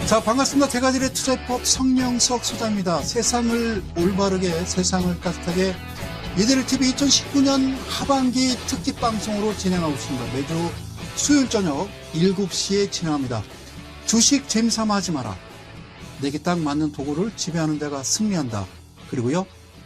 자, 반갑습니다. 대가들의 투자법 성명석 소장입니다. 세상을 올바르게, 세상을 따뜻하게 이데리TV 2019년 하반기 특집 방송으로 진행하고 있습니다. 매주 수요일 저녁 7시에 진행합니다. 주식 재미삼아 하지 마라. 내게 딱 맞는 도구를 지배하는 데가 승리한다. 그리고요,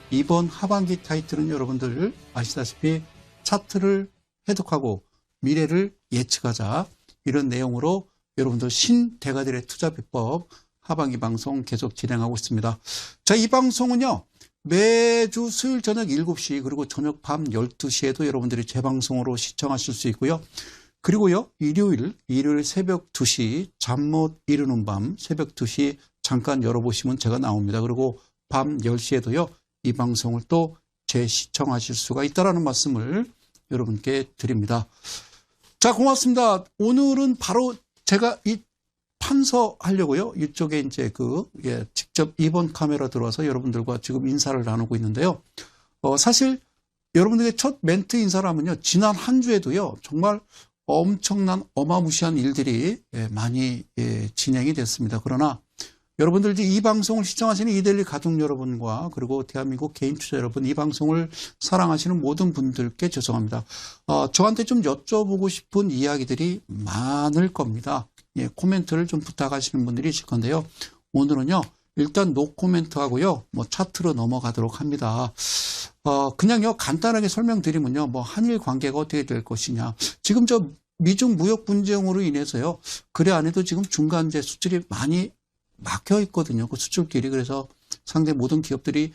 이번 하반기 타이틀은 여러분들 아시다시피 차트를 해독하고 미래를 예측하자, 이런 내용으로 여러분들 신대가들의 투자비법 하반기 방송 계속 진행하고 있습니다. 자, 이 방송은요, 매주 수요일 저녁 7시 그리고 저녁 밤 12시에도 여러분들이 재방송으로 시청하실 수 있고요. 그리고요, 일요일 새벽 2시 잠 못 이루는 밤 새벽 2시 잠깐 열어보시면 제가 나옵니다. 그리고 밤 10시에도요, 이 방송을 또 재시청하실 수가 있다는 말씀을 여러분께 드립니다. 자, 고맙습니다. 오늘은 바로 제가 이 판서하려고요. 이쪽에 이제 직접 2번 카메라 들어와서 여러분들과 지금 인사를 나누고 있는데요. 사실 여러분들에게 첫 멘트 인사를 하면요, 지난 한 주에도요, 정말 엄청난 어마무시한 일들이 많이 진행이 됐습니다. 그러나 여러분들 이 방송을 시청하시는 이데일리 가족 여러분과 그리고 대한민국 개인 투자 여러분, 이 방송을 사랑하시는 모든 분들께 죄송합니다. 저한테 좀 여쭤보고 싶은 이야기들이 많을 겁니다. 예, 코멘트를 좀 부탁하시는 분들이 있을 건데요. 오늘은요, 일단 노 코멘트 하고요, 차트로 넘어가도록 합니다. 그냥요, 간단하게 설명드리면요, 한일 관계가 어떻게 될 것이냐. 지금 저 미중 무역 분쟁으로 인해서요, 거래 안에도 지금 중간재 수출이 많이 막혀 있거든요. 그 수출길이. 그래서 상대 모든 기업들이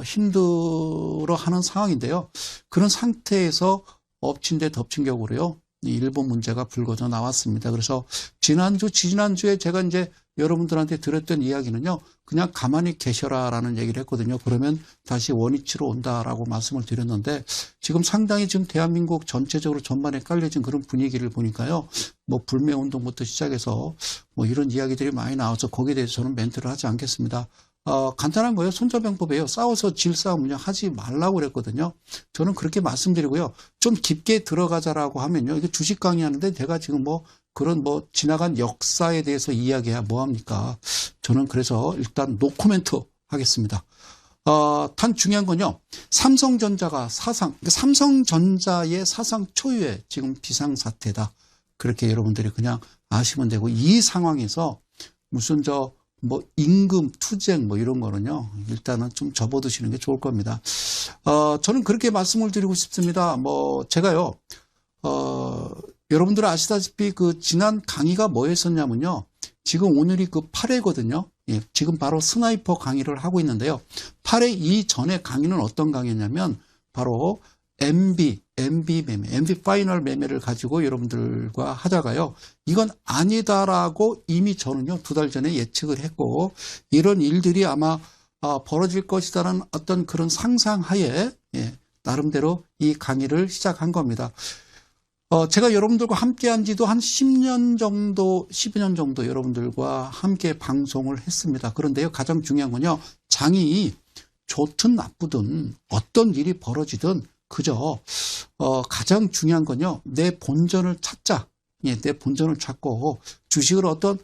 힘들어하는 상황인데요. 그런 상태에서 엎친 데 덮친 격으로요, 일본 문제가 불거져 나왔습니다. 그래서 지난주에 제가 이제 여러분들한테 드렸던 이야기는요, 그냥 가만히 계셔라라는 얘기를 했거든요. 그러면 다시 원위치로 온다라고 말씀을 드렸는데, 지금 상당히 지금 대한민국 전체적으로 전반에 깔려진 그런 분위기를 보니까요, 불매운동부터 시작해서 이런 이야기들이 많이 나와서 거기에 대해서 저는 멘트를 하지 않겠습니다. 간단한 거예요. 손자병법이에요. 싸워서 질 싸움은요, 하지 말라고 그랬거든요. 저는 그렇게 말씀드리고요. 좀 깊게 들어가자라고 하면요, 이게 주식 강의하는데 제가 지금 그런 지나간 역사에 대해서 이야기해야 뭐합니까? 저는 그래서 일단 노코멘트 하겠습니다. 단 중요한 건요, 삼성전자의 사상 초유의 지금 비상사태다. 그렇게 여러분들이 그냥 아시면 되고, 이 상황에서 무슨 임금 투쟁 이런 거는요, 일단은 좀 접어두시는 게 좋을 겁니다. 저는 그렇게 말씀을 드리고 싶습니다. 제가요, 여러분들 아시다시피 지난 강의가 뭐였었냐면요, 지금 오늘이 8회거든요. 예, 지금 바로 스나이퍼 강의를 하고 있는데요. 8회 이전의 강의는 어떤 강의냐면, 바로 MB 매매, MB 파이널 매매를 가지고 여러분들과 하다가요, 이건 아니다라고 이미 저는요, 2달 전에 예측을 했고, 이런 일들이 아마 벌어질 것이다라는 어떤 그런 상상하에, 예, 나름대로 이 강의를 시작한 겁니다. 제가 여러분들과 함께 한 지도 한 10년 정도, 12년 정도 여러분들과 함께 방송을 했습니다. 그런데요, 가장 중요한 건요, 장이 좋든 나쁘든 어떤 일이 벌어지든 그저 가장 중요한 건요, 내 본전을 찾자. 예, 내 본전을 찾고 주식을 어떤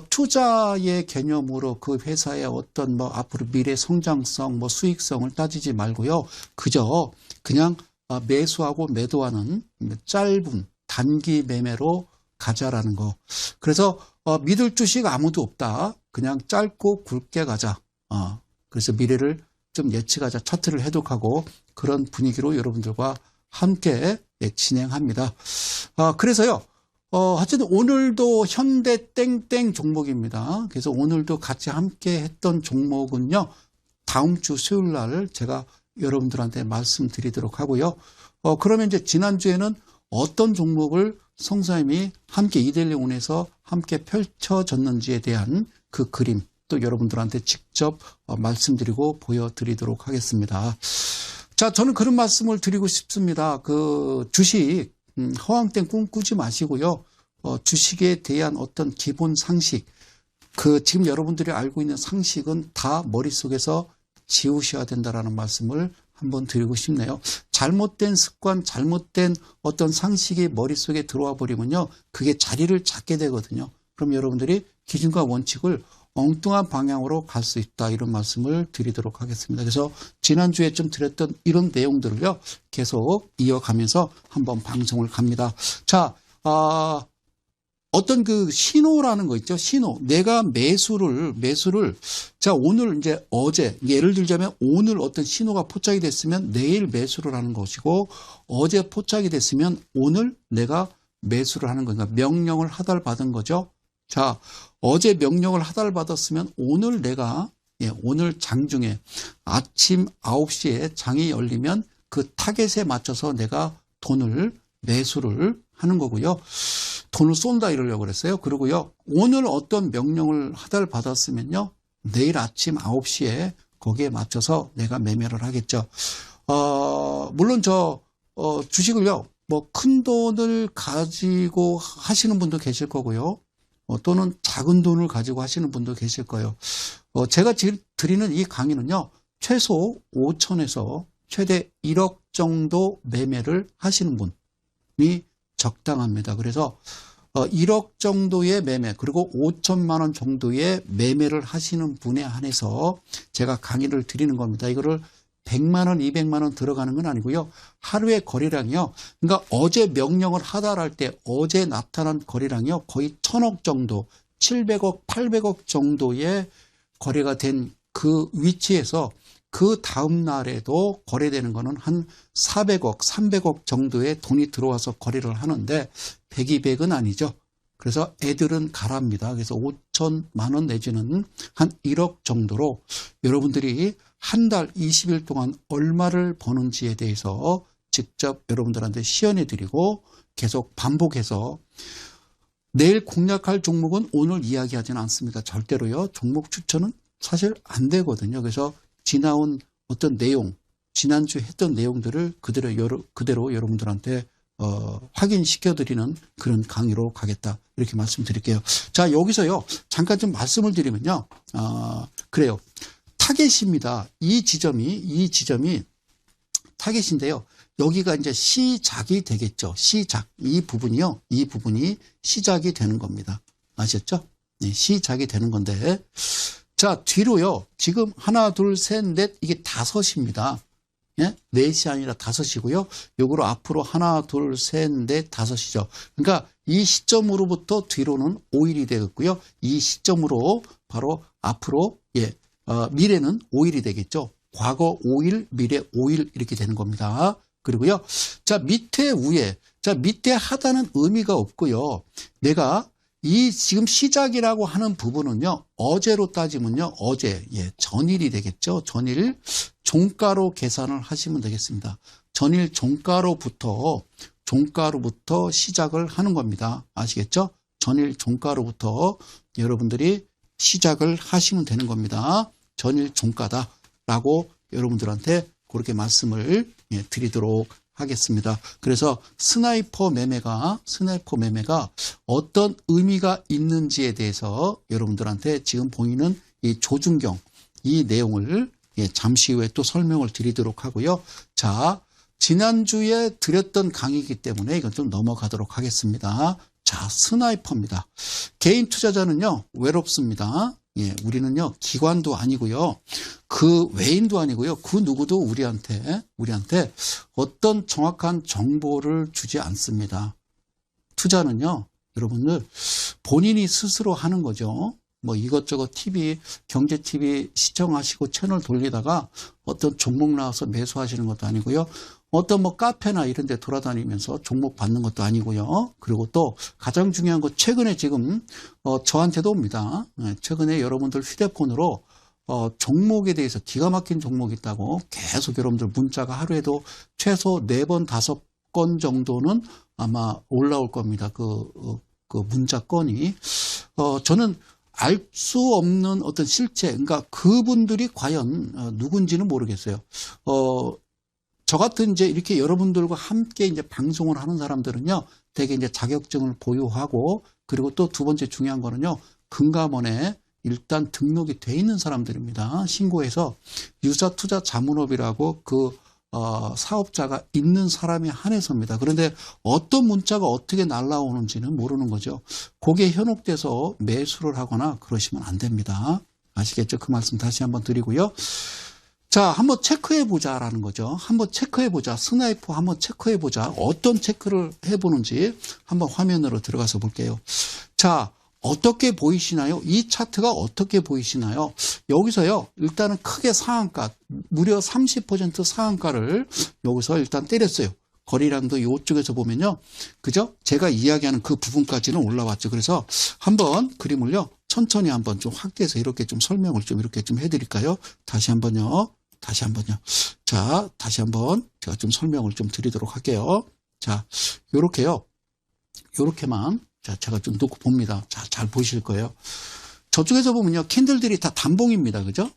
투자의 개념으로 그 회사의 어떤 앞으로 미래 성장성, 수익성을 따지지 말고요, 그저 그냥 매수하고 매도하는 짧은 단기 매매로 가자라는 거. 그래서 믿을 주식 아무도 없다. 그냥 짧고 굵게 가자. 그래서 미래를 좀 예측하자. 차트를 해독하고 그런 분위기로 여러분들과 함께 진행합니다. 그래서요, 하여튼 오늘도 현대 땡땡 종목입니다. 그래서 오늘도 같이 함께 했던 종목은요, 다음 주 수요일 날 제가 여러분들한테 말씀드리도록 하고요. 그러면 이제 지난주에는 어떤 종목을 성사님이 함께 이데일리온에서 함께 펼쳐졌는지에 대한 그 그림, 또 여러분들한테 직접 말씀드리고 보여드리도록 하겠습니다. 자, 저는 그런 말씀을 드리고 싶습니다. 주식, 허황된 꿈 꾸지 마시고요. 주식에 대한 어떤 기본 상식, 지금 여러분들이 알고 있는 상식은 다 머릿속에서 지우셔야 된다라는 말씀을 한번 드리고 싶네요. 잘못된 습관, 잘못된 어떤 상식이 머릿속에 들어와 버리면요, 그게 자리를 잡게 되거든요. 그럼 여러분들이 기준과 원칙을 엉뚱한 방향으로 갈 수 있다. 이런 말씀을 드리도록 하겠습니다. 그래서 지난주에 좀 드렸던 이런 내용들을요. 계속 이어가면서 한번 방송을 갑니다. 자, 어떤 그 신호라는 거 있죠. 신호. 내가 매수를 자, 오늘 이제 어제 예를 들자면 오늘 어떤 신호가 포착이 됐으면 내일 매수를 하는 것이고 어제 포착이 됐으면 오늘 내가 매수를 하는 거니까 명령을 하달받은 거죠. 자, 어제 명령을 하달받았으면 오늘 내가 오늘 장중에 아침 9시에 장이 열리면 그 타겟에 맞춰서 내가 돈을 매수를 하는 거고요. 돈을 쏜다 이러려고 그랬어요. 그리고요. 오늘 어떤 명령을 하달받았으면요. 내일 아침 9시에 거기에 맞춰서 내가 매매를 하겠죠. 물론 주식을요. 뭐 큰 돈을 가지고 하시는 분도 계실 거고요. 또는 작은 돈을 가지고 하시는 분도 계실 거예요. 제가 드리는 이 강의는요. 최소 5천에서 최대 1억 정도 매매를 하시는 분이 적당합니다. 그래서 1억 정도의 매매 그리고 5천만 원 정도의 매매를 하시는 분에 한해서 제가 강의를 드리는 겁니다. 이거를 100만 원, 200만 원 들어가는 건 아니고요. 하루의 거래량이요. 그러니까 어제 명령을 하달할 때 어제 나타난 거래량이요. 거의 1000억 정도, 700억, 800억 정도의 거래가 된 그 위치에서 그 다음 날에도 거래되는 거는 한 400억, 300억 정도의 돈이 들어와서 거래를 하는데 100, 200은 아니죠. 그래서 애들은 가랍니다. 그래서 5천만 원 내지는 한 1억 정도로 여러분들이 한 달 20일 동안 얼마를 버는지에 대해서 직접 여러분들한테 시연해 드리고 계속 반복해서 내일 공략할 종목은 오늘 이야기하지는 않습니다. 절대로요. 종목 추천은 사실 안 되거든요. 그래서 지나온 어떤 내용, 지난주에 했던 내용들을 그대로 여러분들한테 확인시켜드리는 그런 강의로 가겠다. 이렇게 말씀드릴게요. 자, 여기서요. 잠깐 좀 말씀을 드리면요. 그래요. 타겟입니다. 이 지점이 타겟인데요. 여기가 이제 시작이 되겠죠. 시작. 이 부분이 시작이 되는 겁니다. 아셨죠? 네, 시작이 되는 건데. 자, 뒤로요. 지금 하나, 둘, 셋, 넷, 이게 5입니다. 예? 4시 아니라 5이고요. 요거로 앞으로 하나, 둘, 셋, 넷, 5이죠. 그러니까 이 시점으로부터 뒤로는 5일이 되겠고요. 이 시점으로 바로 앞으로 미래는 5일이 되겠죠. 과거 5일, 미래 5일 이렇게 되는 겁니다. 그리고요. 자, 밑에 하단은 의미가 없고요. 내가 이 지금 시작이라고 하는 부분은요. 어제로 따지면요. 전일이 되겠죠. 전일 종가로 계산을 하시면 되겠습니다. 전일 종가로부터 시작을 하는 겁니다. 아시겠죠? 전일 종가로부터 여러분들이 시작을 하시면 되는 겁니다. 전일 종가다라고 여러분들한테 그렇게 말씀을 드리도록 하겠습니다. 그래서 스나이퍼 매매가 어떤 의미가 있는지에 대해서 여러분들한테 지금 보이는 이 조준경 이 내용을 잠시 후에 또 설명을 드리도록 하고요. 자, 지난주에 드렸던 강의이기 때문에 이건 좀 넘어가도록 하겠습니다. 자, 스나이퍼입니다. 개인 투자자는요, 외롭습니다. 우리는요, 기관도 아니고요, 그 외인도 아니고요, 그 누구도 우리한테 어떤 정확한 정보를 주지 않습니다. 투자는요, 여러분들, 본인이 스스로 하는 거죠. 뭐 이것저것 TV, 경제 TV 시청하시고 채널 돌리다가 어떤 종목 나와서 매수하시는 것도 아니고요. 어떤 뭐 카페나 이런 데 돌아다니면서 종목 받는 것도 아니고요. 그리고 또 가장 중요한 거 최근에 지금 저한테도 옵니다. 최근에 여러분들 휴대폰으로 종목에 대해서 기가 막힌 종목이 있다고 계속 여러분들 문자가 하루에도 최소 4번, 5건 정도는 아마 올라올 겁니다. 그 문자 건이. 저는 알 수 없는 어떤 실체, 그러니까 그분들이 과연 누군지는 모르겠어요. 저 같은 이제 이렇게 여러분들과 함께 이제 방송을 하는 사람들은요, 되게 이제 자격증을 보유하고, 그리고 또 두 번째 중요한 거는요, 금감원에 일단 등록이 돼 있는 사람들입니다. 신고해서 유사투자자문업이라고 그 사업자가 있는 사람에 한해서입니다. 그런데 어떤 문자가 어떻게 날라오는지는 모르는 거죠. 그게 현혹돼서 매수를 하거나 그러시면 안 됩니다. 아시겠죠? 그 말씀 다시 한번 드리고요. 자, 한번 체크해보자라는 거죠. 한번 체크해보자. 스나이퍼 한번 체크해보자. 어떤 체크를 해보는지 한번 화면으로 들어가서 볼게요. 자, 어떻게 보이시나요? 이 차트가 어떻게 보이시나요? 여기서요, 일단은 크게 상한가, 무려 30% 상한가를 여기서 일단 때렸어요. 거리량도 이쪽에서 보면요. 그죠? 제가 이야기하는 그 부분까지는 올라왔죠. 그래서 한번 그림을요, 천천히 한번 좀 확대해서 이렇게 좀 설명을 좀 이렇게 좀 해드릴까요? 다시 한번요. 자, 다시 한번 제가 좀 설명을 좀 드리도록 할게요. 자, 요렇게요. 요렇게만. 자, 제가 좀 놓고 봅니다. 자, 잘 보실 거예요. 저쪽에서 보면요. 캔들들이 다 단봉입니다. 그죠?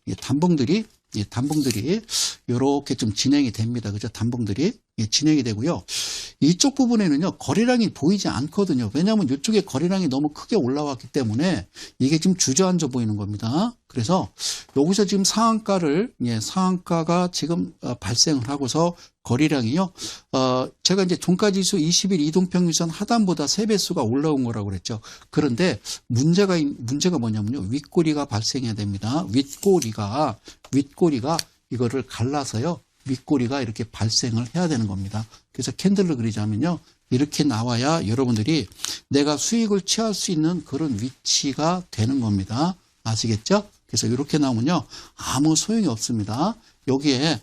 단봉들이 요렇게 좀 진행이 됩니다. 그죠? 단봉들이 진행이 되고요. 이쪽 부분에는요, 거래량이 보이지 않거든요. 왜냐하면 이쪽에 거래량이 너무 크게 올라왔기 때문에 이게 지금 주저앉아 보이는 겁니다. 그래서 여기서 지금 상한가가 지금 발생을 하고서 거래량이요, 제가 이제 종가지수 20일 이동평균선 하단보다 3배수가 올라온 거라고 그랬죠. 그런데 문제가 뭐냐면요, 윗꼬리가 발생해야 됩니다. 윗꼬리가 이거를 갈라서요, 윗꼬리가 이렇게 발생을 해야 되는 겁니다. 그래서 캔들을 그리자면요, 이렇게 나와야 여러분들이 내가 수익을 취할 수 있는 그런 위치가 되는 겁니다. 아시겠죠? 그래서 이렇게 나오면요, 아무 소용이 없습니다. 여기에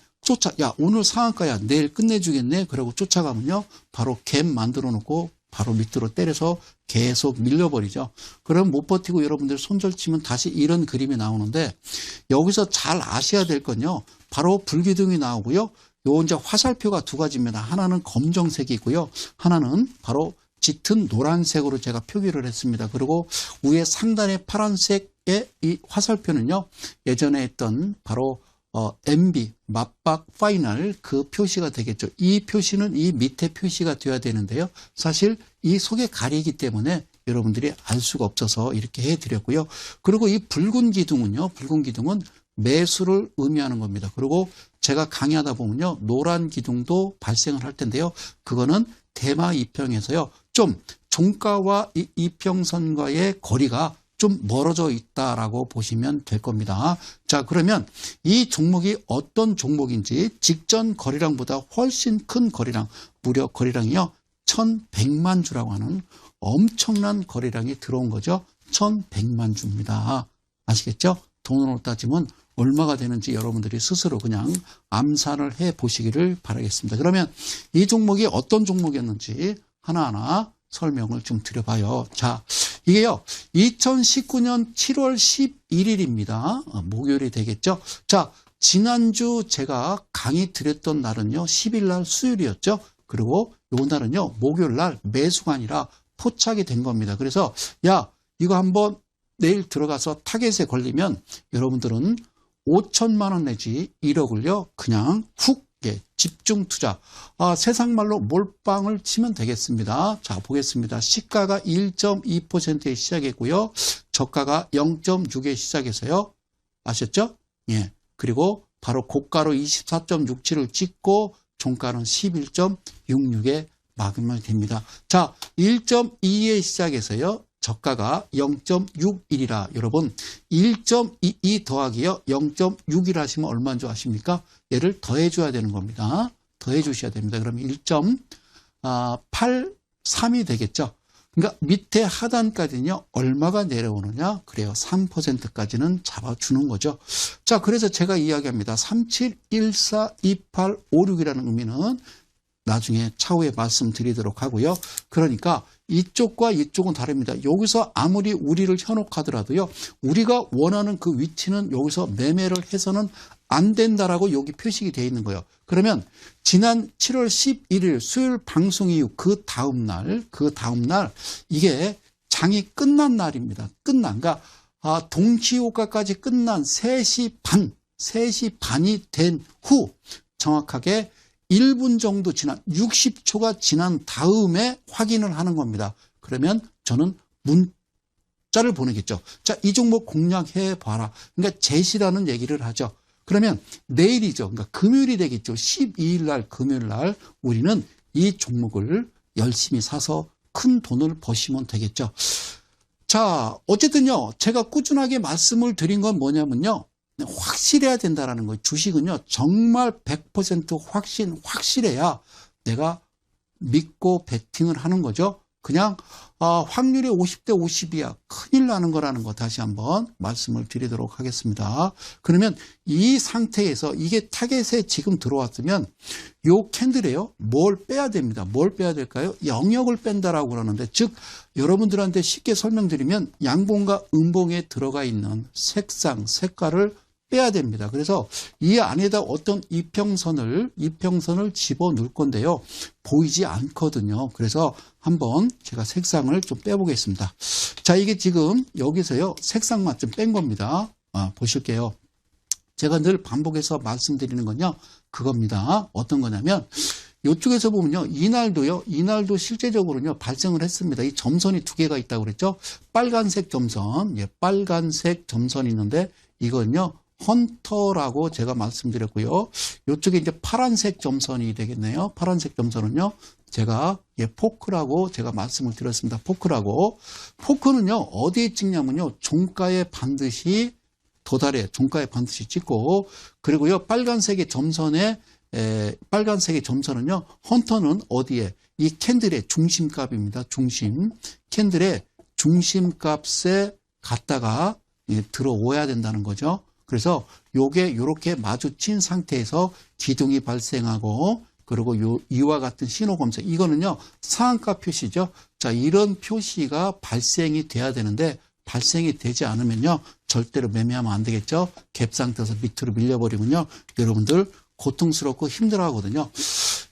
야, 오늘 상한가야, 내일 끝내주겠네. 그러고 쫓아가면요, 바로 갭 만들어 놓고 바로 밑으로 때려서 계속 밀려버리죠. 그럼 못 버티고 여러분들 손절치면 다시 이런 그림이 나오는데, 여기서 잘 아셔야 될 건요, 바로 불기둥이 나오고요, 요 이제 화살표가 두 가지입니다. 하나는 검정색이고요, 하나는 바로 짙은 노란색으로 제가 표기를 했습니다. 그리고 위에 상단의 파란색의 이 화살표는요, 예전에 했던 바로 MB, 맞박 파이널 그 표시가 되겠죠. 이 표시는 이 밑에 표시가 되어야 되는데요. 사실 이 속에 가리기 때문에 여러분들이 알 수가 없어서 이렇게 해드렸고요. 그리고 이 붉은 기둥은요, 매수를 의미하는 겁니다. 그리고 제가 강의하다 보면요, 노란 기둥도 발생을 할 텐데요. 그거는 대마 이평에서요, 좀 종가와 이 이평선과의 거리가 좀 멀어져 있다라고 보시면 될 겁니다. 자, 그러면 이 종목이 어떤 종목인지 직전 거래량보다 훨씬 큰 거래량, 무려 거래량이요, 1100만 주라고 하는 엄청난 거래량이 들어온 거죠. 1100만 주입니다. 아시겠죠? 돈으로 따지면 얼마가 되는지 여러분들이 스스로 그냥 암산을 해 보시기를 바라겠습니다. 그러면 이 종목이 어떤 종목이었는지 하나하나 설명을 좀 드려봐요. 자, 이게요, 2019년 7월 11일입니다. 목요일이 되겠죠. 자, 지난주 제가 강의 드렸던 날은요, 10일 날 수요일이었죠. 그리고 요 날은요, 목요일 날 매수가 아니라 포착이 된 겁니다. 그래서 야, 이거 한번 내일 들어가서 타겟에 걸리면 여러분들은 5천만 원 내지 1억을요, 그냥 훅 집중 투자, 세상 말로 몰빵을 치면 되겠습니다. 자, 보겠습니다. 시가가 1.2%에 시작했고요, 저가가 0.6에 시작해서요, 아셨죠? 예. 그리고 바로 고가로 24.67을 찍고 종가는 11.66에 마감이 됩니다. 자, 1.2에 시작해서요, 저가가 0.61이라 여러분 1.22 더하기요 0.6이라 하시면 얼마인 줄 아십니까? 얘를 더해 줘야 되는 겁니다. 더해 주셔야 됩니다. 그러면 1.83이 되겠죠. 그러니까 밑에 하단까지는요, 얼마가 내려오느냐? 그래요. 3%까지는 잡아주는 거죠. 자, 그래서 제가 이야기합니다. 37142856이라는 의미는 나중에 차후에 말씀드리도록 하고요. 그러니까 이쪽과 이쪽은 다릅니다. 여기서 아무리 우리를 현혹하더라도요, 우리가 원하는 그 위치는 여기서 매매를 해서는 안 된다라고 여기 표식이 되어 있는 거예요. 그러면 지난 7월 11일 수요일 방송 이후 그 다음날 이게 장이 끝난 날입니다. 그러니까 동시효과까지 끝난 3시 반이 된 후 정확하게 1분 정도 지난 60초가 지난 다음에 확인을 하는 겁니다. 그러면 저는 문자를 보내겠죠. 자, 이 종목 공략해 봐라. 그러니까 제시라는 얘기를 하죠. 그러면 내일이죠. 그러니까 금요일이 되겠죠. 12일 날 금요일 날 우리는 이 종목을 열심히 사서 큰 돈을 버시면 되겠죠. 자, 어쨌든요. 제가 꾸준하게 말씀을 드린 건 뭐냐면요. 확실해야 된다라는 거예요. 주식은요. 정말 100% 확실해야 내가 믿고 베팅을 하는 거죠. 그냥 확률이 50대 50이야. 큰일 나는 거라는 거 다시 한번 말씀을 드리도록 하겠습니다. 그러면 이 상태에서 이게 타겟에 지금 들어왔으면 요 캔들에요. 뭘 빼야 됩니다. 뭘 빼야 될까요? 영역을 뺀다라고 그러는데 즉 여러분들한테 쉽게 설명드리면 양봉과 음봉에 들어가 있는 색깔을 빼야 됩니다. 그래서 이 안에다 어떤 이평선을 집어넣을 건데요. 보이지 않거든요. 그래서 한번 제가 색상을 좀 빼보겠습니다. 자, 이게 지금 여기서요. 색상만 좀 뺀 겁니다. 보실게요. 제가 늘 반복해서 말씀드리는 건요. 그겁니다. 어떤 거냐면 이쪽에서 보면요. 이날도 실제적으로요. 발생을 했습니다. 이 점선이 두 개가 있다고 그랬죠. 빨간색 점선, 빨간색 점선이 있는데 이건요. 헌터라고 제가 말씀드렸고요. 이쪽에 이제 파란색 점선이 되겠네요. 파란색 점선은요. 제가 포크라고 제가 말씀을 드렸습니다. 포크는요. 어디에 찍냐면요. 종가에 반드시 도달해. 종가에 반드시 찍고 그리고요. 빨간색의 점선은요. 헌터는 어디에? 이 캔들의 중심값입니다. 캔들의 중심값에 갖다가 들어오야 된다는 거죠. 그래서 요게 이렇게 마주친 상태에서 기둥이 발생하고 그리고 이와 같은 신호 검색 이거는요 상한가 표시죠. 자, 이런 표시가 발생이 돼야 되는데 발생이 되지 않으면요 절대로 매매하면 안 되겠죠. 갭 상태에서 밑으로 밀려버리면요 여러분들 고통스럽고 힘들어하거든요.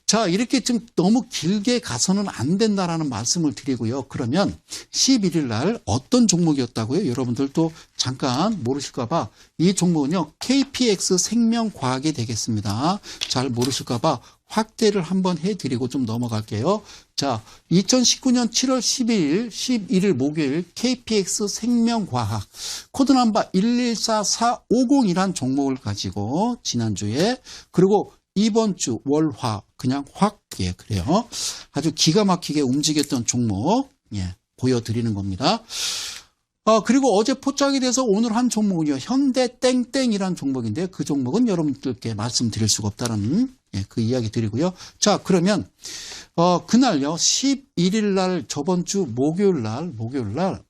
자, 이렇게 좀 너무 길게 가서는 안 된다라는 말씀을 드리고요. 그러면 11일 날 어떤 종목이었다고요? 여러분들도 잠깐 모르실까봐 이 종목은요. KPX 생명과학이 되겠습니다. 잘 모르실까봐 확대를 한번 해드리고 좀 넘어갈게요. 자, 2019년 7월 11일 목요일 KPX 생명과학 코드 넘버 114450이란 종목을 가지고 지난주에 그리고 이번 주 월화 그냥 그래요. 아주 기가 막히게 움직였던 종목 보여드리는 겁니다. 그리고 어제 포착이 돼서 오늘 한 종목은요. 현대 땡땡이란 종목인데 그 종목은 여러분들께 말씀드릴 수가 없다는 그 이야기 드리고요. 자, 그러면 그날요. 11일 날 저번 주 목요일 날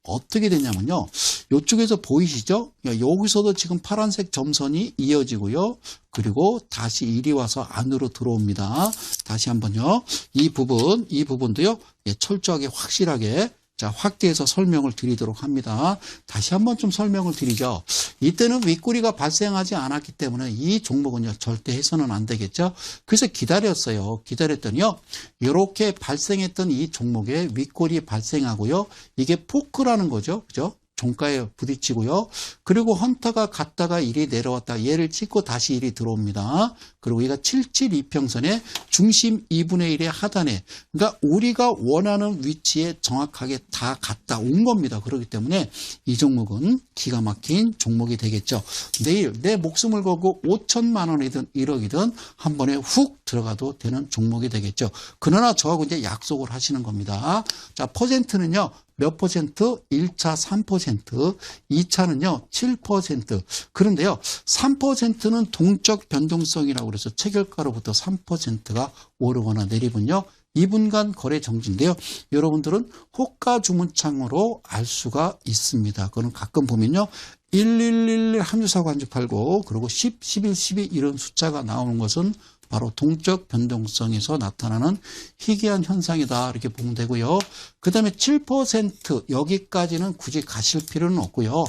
어떻게 되냐면요. 이쪽에서 보이시죠? 여기서도 지금 파란색 점선이 이어지고요. 그리고 다시 이리 와서 안으로 들어옵니다. 다시 한번요. 이 부분도요. 철저하게 확실하게 자, 확대해서 설명을 드리도록 합니다. 다시 한번 좀 설명을 드리죠. 이때는 윗꼬리가 발생하지 않았기 때문에 이 종목은요, 절대 해서는 안 되겠죠. 그래서 기다렸더니요, 이렇게 발생했던 이 종목에 윗꼬리 발생하고요, 이게 포크라는 거죠. 그죠? 종가에 부딪히고요. 그리고 헌터가 갔다가 이리 내려왔다. 얘를 찍고 다시 이리 들어옵니다. 그리고 얘가 772평선의 중심 2분의 1의 하단에 그러니까 우리가 원하는 위치에 정확하게 다 갔다 온 겁니다. 그렇기 때문에 이 종목은 기가 막힌 종목이 되겠죠. 내일 내 목숨을 걸고 5천만 원이든 1억이든 한 번에 훅 들어가도 되는 종목이 되겠죠. 그러나 저하고 이제 약속을 하시는 겁니다. 자, 퍼센트는요. 몇 퍼센트? 1차 3%, 2차는요 7%. 그런데요 3%는 동적 변동성이라고 그래서 체결가로부터 3%가 오르거나 내리면요 2분간 거래 정지인데요. 여러분들은 호가 주문창으로 알 수가 있습니다. 그거는 가끔 보면요 1111 한주 사고 한주 팔고 그리고 10, 11, 12 이런 숫자가 나오는 것은 바로 동적 변동성에서 나타나는 희귀한 현상이다 이렇게 보면 되고요. 그 다음에 7% 여기까지는 굳이 가실 필요는 없고요.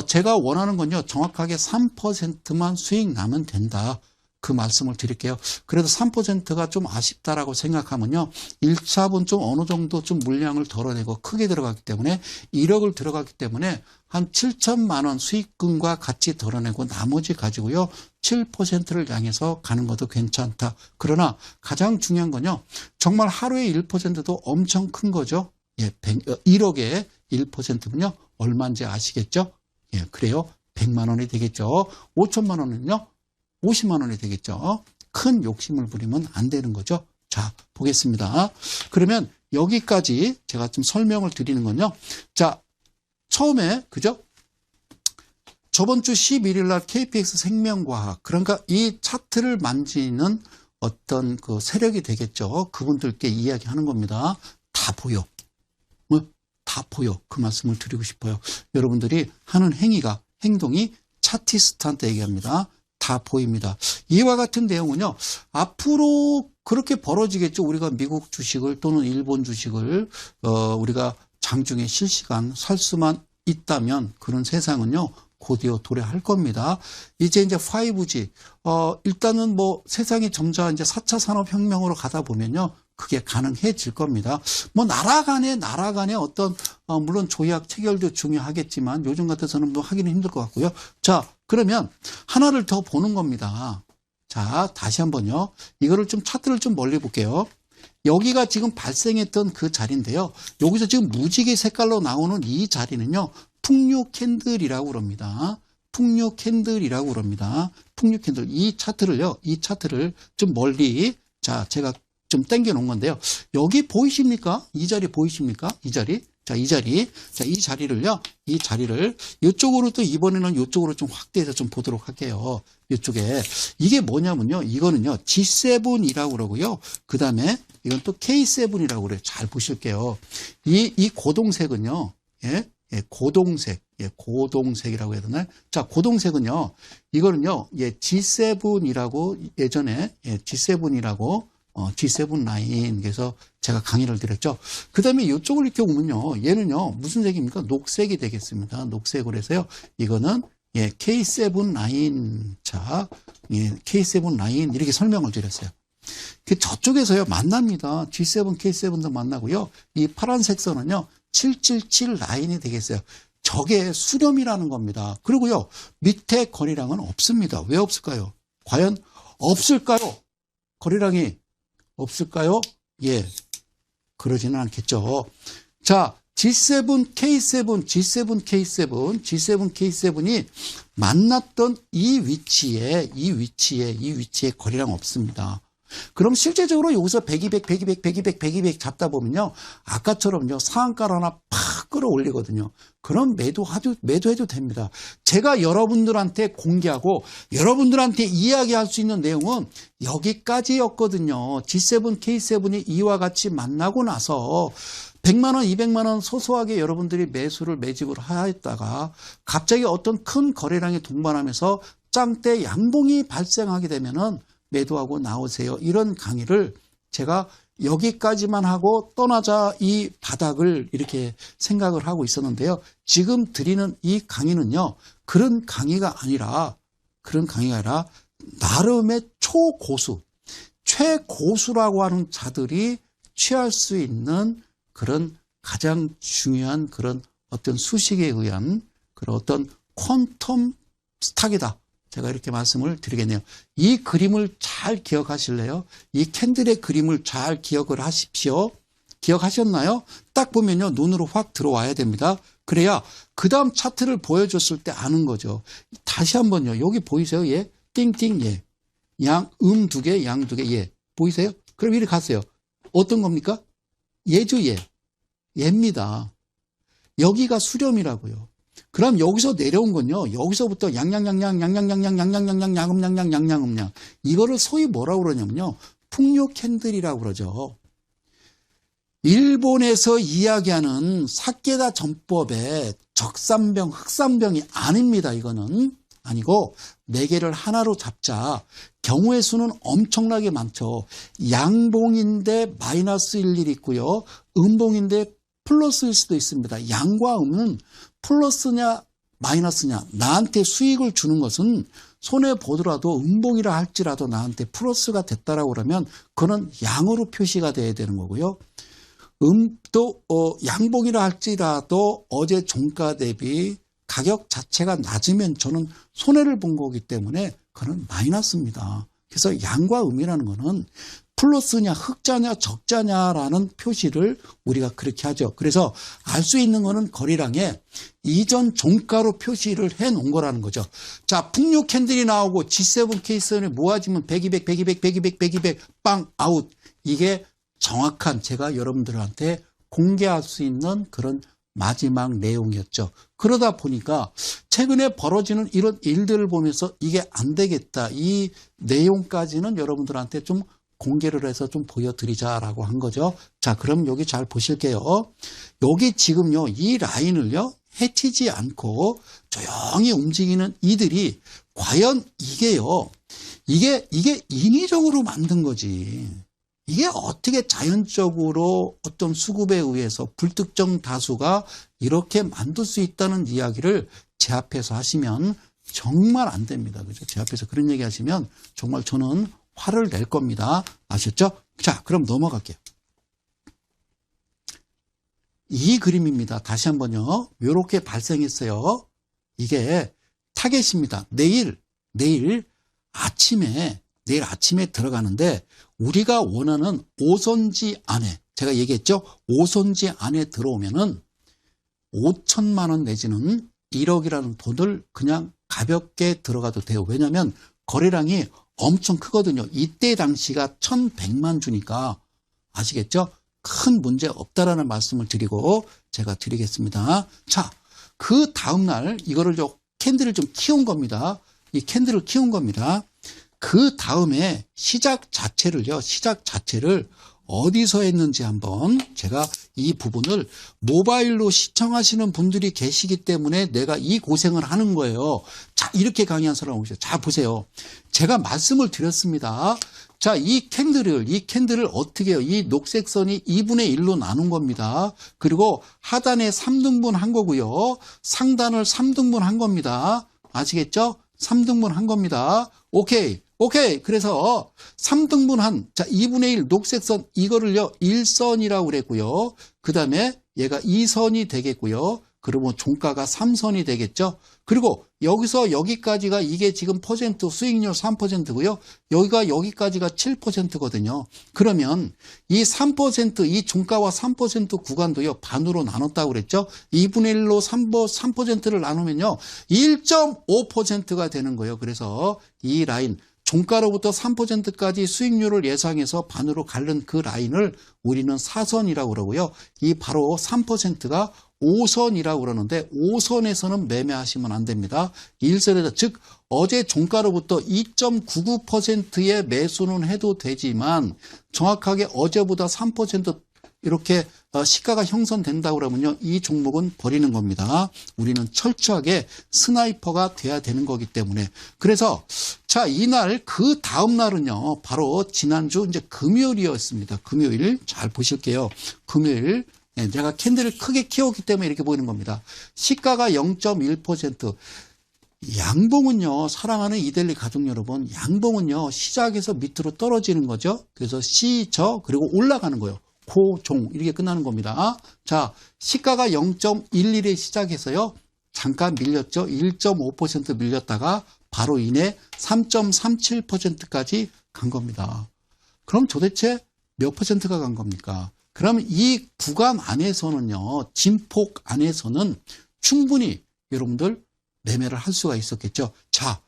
제가 원하는 건요. 정확하게 3%만 수익 나면 된다. 그 말씀을 드릴게요. 그래도 3%가 좀 아쉽다라고 생각하면요. 1차분 좀 어느 정도 좀 물량을 덜어내고 크게 들어갔기 때문에 1억을 들어갔기 때문에 한 7천만 원 수익금과 같이 덜어내고 나머지 가지고요. 7%를 향해서 가는 것도 괜찮다. 그러나 가장 중요한 건요. 정말 하루에 1%도 엄청 큰 거죠. 1억에 1%면요. 얼마인지 아시겠죠? 그래요. 100만 원이 되겠죠. 5천만 원은요. 50만 원이 되겠죠. 큰 욕심을 부리면 안 되는 거죠. 자, 보겠습니다. 그러면 여기까지 제가 좀 설명을 드리는 건요. 자, 처음에, 그죠? 저번 주 11일 날 KPX 생명과학, 그러니까 이 차트를 만지는 어떤 그 세력이 되겠죠. 그분들께 이야기하는 겁니다. 다 보여. 다 보여. 그 말씀을 드리고 싶어요. 여러분들이 하는 행동이 차티스트한테 얘기합니다. 다 보입니다. 이와 같은 내용은요, 앞으로 그렇게 벌어지겠죠. 우리가 미국 주식을 또는 일본 주식을 우리가 장중에 실시간 살 수만 있다면 그런 세상은요, 곧이어 도래할 겁니다. 이제 5G, 일단은 뭐 세상이 점차 이제 4차 산업혁명으로 가다 보면요, 그게 가능해질 겁니다. 뭐 나라 간의 어떤 물론 조약 체결도 중요하겠지만 요즘 같아서는 뭐 하기는 힘들 것 같고요. 자, 그러면 하나를 더 보는 겁니다. 자, 다시 한번요. 이거를 좀 차트를 좀 멀리 볼게요. 여기가 지금 발생했던 그 자리인데요. 여기서 지금 무지개 색깔로 나오는 이 자리는요, 풍류 캔들이라고 그럽니다. 풍류 캔들이라고 그럽니다. 풍류 캔들. 이 차트를 좀 멀리, 자, 제가 좀 당겨 놓은 건데요. 여기 보이십니까? 이 자리 보이십니까? 이 자리. 자, 이 자리. 자, 이 자리를 이쪽으로 또 이번에는 이쪽으로 좀 확대해서 좀 보도록 할게요. 이쪽에. 이게 뭐냐면요. 이거는요. G7이라고 그러고요. 그 다음에 이건 또 K7이라고 그래요. 잘 보실게요. 이 고동색은요. 예? 예, 고동색이라고 해야 되나요? 자, 고동색은요. 이거는요. 예, G7이라고 예전에 G7이라고 G7 라인, 그래서 제가 강의를 드렸죠. 그 다음에 이쪽을 이렇게 오면요. 얘는요, 무슨 색입니까? 녹색이 되겠습니다. 녹색으로 해서요. 이거는, 예, K7 라인. 자, 예, K7 라인. 이렇게 설명을 드렸어요. 저쪽에서요, 만납니다. G7, K7도 만나고요. 이 파란색 선은요, 777 라인이 되겠어요. 저게 수렴이라는 겁니다. 그리고요, 밑에 거래량은 없습니다. 왜 없을까요? 과연 없을까요? 거래량이 없을까요? 예, 그러지는 않겠죠. 자, G7, K7이 만났던 이 위치에 거래량 없습니다. 그럼 실제적으로 여기서 100 잡다 보면요, 아까처럼요, 상한가를 하나 팍 끌어올리거든요. 그럼 매도해도 됩니다. 제가 여러분들한테 공개하고 여러분들한테 이야기할 수 있는 내용은 여기까지였거든요. G7, K7이 이와 같이 만나고 나서 100만원, 200만원 소소하게 여러분들이 매집을 하였다가 갑자기 어떤 큰 거래량이 동반하면서 짱대 양봉이 발생하게 되면은 매도하고 나오세요. 이런 강의를 제가 여기까지만 하고 떠나자 이 바닥을 이렇게 생각을 하고 있었는데요. 지금 드리는 이 강의는요, 그런 강의가 아니라 나름의 초고수, 최고수라고 하는 자들이 취할 수 있는 그런 가장 중요한 그런 어떤 수식에 의한 그런 어떤 퀀텀 스탁이다. 제가 이렇게 말씀을 드리겠네요. 이 그림을 잘 기억하실래요? 이 캔들의 그림을 잘 기억을 하십시오. 기억하셨나요? 딱 보면요, 눈으로 확 들어와야 됩니다. 그래야 그 다음 차트를 보여줬을 때 아는 거죠. 다시 한번요. 여기 보이세요? 예. 띵띵 예. 두 개, 양 두 개 예. 보이세요? 그럼 이렇게 갔어요. 어떤 겁니까? 예죠, 예. 예입니다. 여기가 수렴이라고요. 그럼 여기서 내려온 건요, 여기서부터 양양양양 이거를 소위 뭐라고 그러냐면요, 풍요 캔들이라고 그러죠. 일본에서 이야기하는 사케다 전법의 적산병, 흑산병이 아닙니다. 이거는 아니고 4개를 하나로 잡자. 경우의 수는 엄청나게 많죠. 양봉인데 마이너스 11 있고요. 음봉인데 플러스일 수도 있습니다. 양과 음은 플러스냐 마이너스냐, 나한테 수익을 주는 것은 손해보더라도 음봉이라 할지라도 나한테 플러스가 됐다라고 그러면 그건 양으로 표시가 돼야 되는 거고요. 또 양봉이라 할지라도 어제 종가 대비 가격 자체가 낮으면 저는 손해를 본 거기 때문에 그건 마이너스입니다. 그래서 양과 음이라는 거는 플러스냐 흑자냐 적자냐라는 표시를 우리가 그렇게 하죠. 그래서 알 수 있는 거는 거래량에 이전 종가로 표시를 해 놓은 거라는 거죠. 자, 풍류 캔들이 나오고 G7 케이스에 모아지면 100, 200, 100, 200, 100, 200, 100, 200 빵 아웃. 이게 정확한 제가 여러분들한테 공개할 수 있는 그런 마지막 내용이었죠. 그러다 보니까 최근에 벌어지는 이런 일들을 보면서 이게 안 되겠다. 이 내용까지는 여러분들한테 좀 공개를 해서 좀 보여드리자라고 한 거죠. 자, 그럼 여기 잘 보실게요. 여기 지금요, 이 라인을요, 해치지 않고 조용히 움직이는 이들이 과연 이게요, 이게 인위적으로 만든 거지. 이게 어떻게 자연적으로 어떤 수급에 의해서 불특정 다수가 이렇게 만들 수 있다는 이야기를 제 앞에서 하시면 정말 안 됩니다. 그죠? 제 앞에서 그런 얘기 하시면 정말 저는 화를 낼 겁니다. 아셨죠? 자, 그럼 넘어갈게요. 이 그림입니다. 다시 한번요. 이렇게 발생했어요. 이게 타겟입니다. 내일 아침에 들어가는데 우리가 원하는 5선지 안에, 제가 얘기했죠? 5선지 안에 들어오면은 5천만 원 내지는 1억이라는 돈을 그냥 가볍게 들어가도 돼요. 왜냐하면 거래량이 엄청 크거든요. 이때 당시가 1100만 주니까 아시겠죠? 큰 문제 없다라는 말씀을 드리고 제가 드리겠습니다. 자, 그 다음날 이거를 캔들을 좀 키운 겁니다. 이 캔들을 키운 겁니다. 그 다음에 시작 자체를 어디서 했는지 한번 제가 이 부분을 모바일로 시청하시는 분들이 계시기 때문에 내가 이 고생을 하는 거예요. 자, 이렇게 강의한 사람 오세요. 자, 보세요. 제가 말씀을 드렸습니다. 자, 이 캔들을 어떻게 해요? 이 녹색 선이 2분의 1로 나눈 겁니다. 그리고 하단에 3등분 한 거고요. 상단을 3등분 한 겁니다. 아시겠죠? 3등분 한 겁니다. 오케이. 그래서 3등분한, 자, 2분의 1 녹색선, 이거를요, 1선이라고 그랬고요. 그 다음에 얘가 2선이 되겠고요. 그러면 종가가 3선이 되겠죠. 그리고 여기서 여기까지가 이게 지금 퍼센트, 수익률 3%고요. 여기까지가 7%거든요. 그러면 이 3%, 이 종가와 3% 구간도요, 반으로 나눴다고 그랬죠. 2분의 1로 3%를 나누면요, 1.5%가 되는 거예요. 그래서 이 라인, 종가로부터 3%까지 수익률을 예상해서 반으로 갈른 그 라인을 우리는 사선이라고 그러고요. 이 바로 3%가 5선이라고 그러는데 5선에서는 매매하시면 안 됩니다. 1선에서 즉 어제 종가로부터 2.99%의 매수는 해도 되지만 정확하게 어제보다 3% 이렇게 시가가 형성된다고 그러면요, 이 종목은 버리는 겁니다. 우리는 철저하게 스나이퍼가 돼야 되는 거기 때문에. 그래서 자, 이날 그 다음 날은요, 바로 지난주 이제 금요일이었습니다. 금요일 잘 보실게요. 금요일 제가 캔들을 크게 키웠기 때문에 이렇게 보이는 겁니다. 시가가 0.1%. 양봉은요, 사랑하는 이데일리 가족 여러분, 양봉은요 시작에서 밑으로 떨어지는 거죠. 그래서 시저 그리고 올라가는 거예요. 고종 이렇게 끝나는 겁니다. 자, 시가가 0.11에 시작해서요, 잠깐 밀렸죠. 1.5% 밀렸다가 바로 이내 3.37%까지 간 겁니다. 그럼 도대체 몇 퍼센트가 간 겁니까? 그러면 이 구간 안에서는요, 진폭 안에서는 충분히 여러분들 매매를 할 수가 있었겠죠. 자,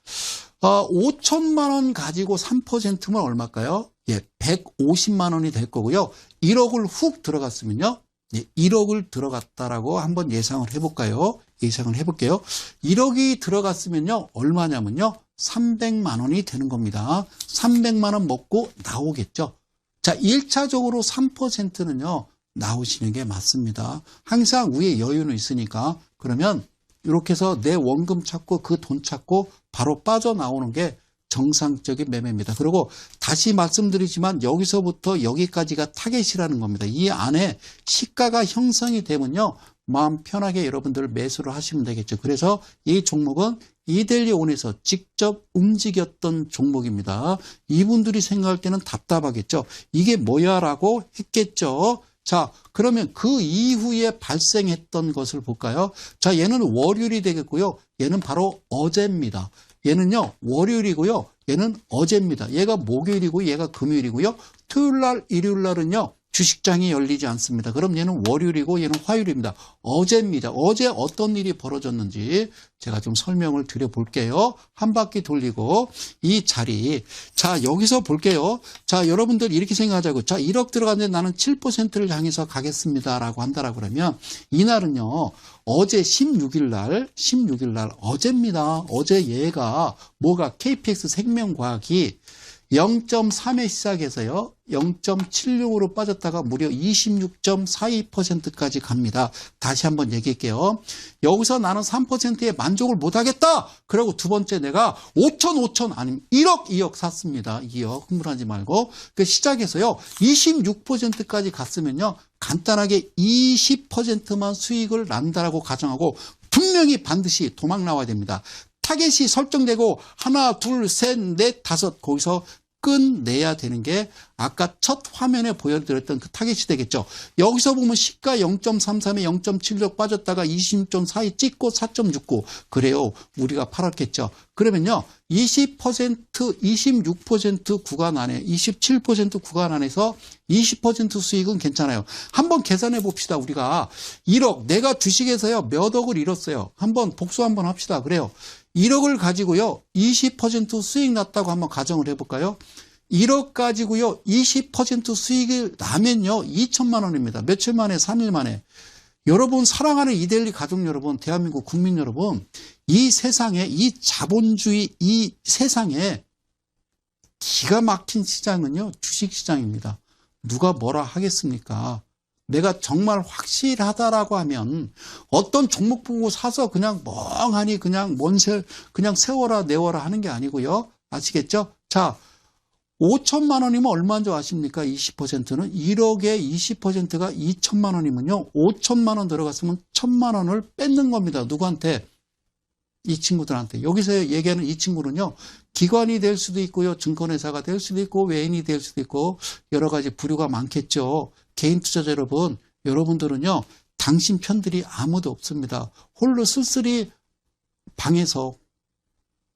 5천만 원 가지고 3%면 얼마일까요? 예, 150만 원이 될 거고요. 1억을 훅 들어갔으면요, 예, 1억을 들어갔다라고 한번 예상을 해볼까요? 예상을 해볼게요. 1억이 들어갔으면요, 얼마냐면요, 300만 원이 되는 겁니다. 300만 원 먹고 나오겠죠. 자, 1차적으로 3%는요, 나오시는 게 맞습니다. 항상 위에 여유는 있으니까. 그러면 이렇게 해서 내 원금 찾고 그 돈 찾고 바로 빠져나오는 게 정상적인 매매입니다. 그리고 다시 말씀드리지만 여기서부터 여기까지가 타겟이라는 겁니다. 이 안에 시가가 형성이 되면요, 마음 편하게 여러분들 매수를 하시면 되겠죠. 그래서 이 종목은 이데일리온에서 직접 움직였던 종목입니다. 이분들이 생각할 때는 답답하겠죠. 이게 뭐야 라고 했겠죠. 자, 그러면 그 이후에 발생했던 것을 볼까요? 자, 얘는 월요일이 되겠고요. 얘는 바로 어제입니다. 얘는요, 월요일이고요. 얘는 어제입니다. 얘가 목요일이고 얘가 금요일이고요. 토요일 날, 일요일 날은요, 주식장이 열리지 않습니다. 그럼 얘는 월요일이고 얘는 화요일입니다. 어제입니다. 어제 어떤 일이 벌어졌는지 제가 좀 설명을 드려볼게요. 한 바퀴 돌리고 이 자리. 자, 여기서 볼게요. 자, 여러분들 이렇게 생각하자고. 자, 1억 들어갔는데 나는 7%를 향해서 가겠습니다. 라고 한다라고 그러면 이날은요, 어제 16일 날 어제입니다. 어제 얘가 뭐가 KPX 생명과학이 0.3에 시작해서요, 0.76으로 빠졌다가 무려 26.42%까지 갑니다. 다시 한번 얘기할게요. 여기서 나는 3%에 만족을 못하겠다! 그리고 두 번째 내가 5천, 아니면 1억, 2억 샀습니다. 2억. 흥분하지 말고. 그 시작해서요, 26%까지 갔으면요, 간단하게 20%만 수익을 난다라고 가정하고 분명히 반드시 도망 나와야 됩니다. 타겟이 설정되고 하나, 둘, 셋, 넷, 다섯 거기서 끝내야 되는 게 아까 첫 화면에 보여드렸던 그 타겟이 되겠죠. 여기서 보면 시가 0.33에 0.76 빠졌다가 26.42 찍고 4.69 그래요. 우리가 팔았겠죠. 그러면요. 20%, 26% 구간 안에 27% 구간 안에서 20% 수익은 괜찮아요. 한번 계산해 봅시다. 우리가 1억 내가 주식에서요 몇 억을 잃었어요. 한번 복수 한번 합시다. 그래요. 1억을 가지고요 20% 수익 났다고 한번 가정을 해볼까요? 1억 가지고요 20% 수익이 나면요 2천만 원입니다. 며칠 만에 3일 만에. 여러분 사랑하는 이데일리 가족 여러분, 대한민국 국민 여러분, 이 세상에 이 자본주의 이 세상에 기가 막힌 시장은요 주식시장입니다. 누가 뭐라 하겠습니까? 내가 정말 확실하다라고 하면 어떤 종목 보고 사서 그냥 멍하니 그냥 그냥 세워라 내워라 하는 게 아니고요. 아시겠죠? 자, 5천만 원이면 얼마인 줄 아십니까? 20%는 1억에 20%가 2천만 원이면요. 5천만 원 들어갔으면 1천만 원을 뺏는 겁니다. 누구한테? 이 친구들한테. 여기서 얘기하는 이 친구는요. 기관이 될 수도 있고요. 증권회사가 될 수도 있고 외인이 될 수도 있고 여러 가지 부류가 많겠죠. 개인 투자자 여러분, 여러분들은요. 당신 편들이 아무도 없습니다. 홀로 쓸쓸히 방에서